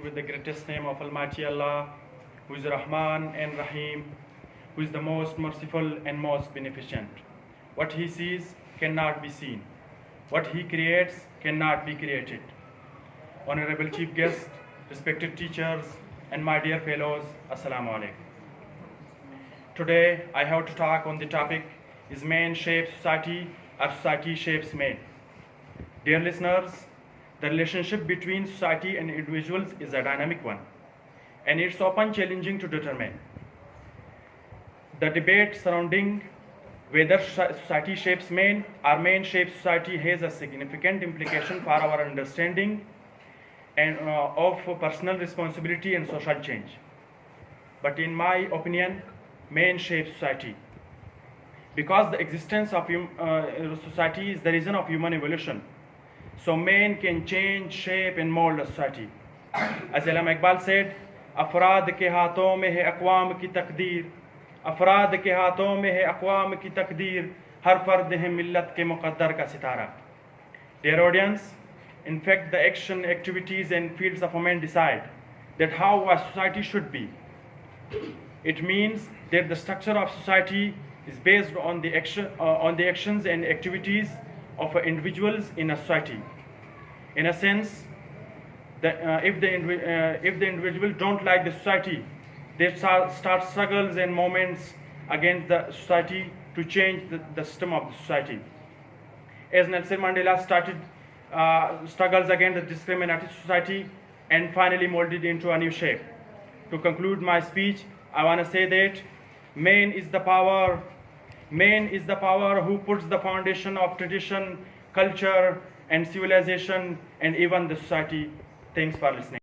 with the greatest name of Almighty Allah, who is Rahman and Rahim, who is the most merciful and most beneficent. What He sees cannot be seen. What He creates cannot be created. Honorable Chief Guest, respected teachers, and my dear fellows, Assalamu alaikum. Today, I have to talk on the topic, is man shapes society or society shapes man? Dear listeners, the relationship between society and individuals is a dynamic one, and it's often challenging to determine. The debate surrounding whether society shapes man or man shapes society has a significant implication for our understanding and of personal responsibility and social change. But in my opinion, man shapes society, because the existence of society is the reason of human evolution. So man can change, shape and mold a society. As Allama Iqbal said, अफराद के हाथों में है अक़वाम की तकदीर, अफराद के हाथों में है अक़वाम की तकदीर, हर फर्द है मिल्लत के मुक़द्दर का सितारा. Dear audience, in fact the action, activities and fields of a man decide that how a society should be. It means that the structure of society is based on the actions and activities of individuals in a society. In a sense, if the individual don't like the society, they start struggles and movements against the society to change the system of the society. As Nelson Mandela started struggles against the discriminatory society and finally molded into a new shape. To conclude my speech, I want to say that man is the power who puts the foundation of tradition, culture and civilization and even the society. Thanks for listening.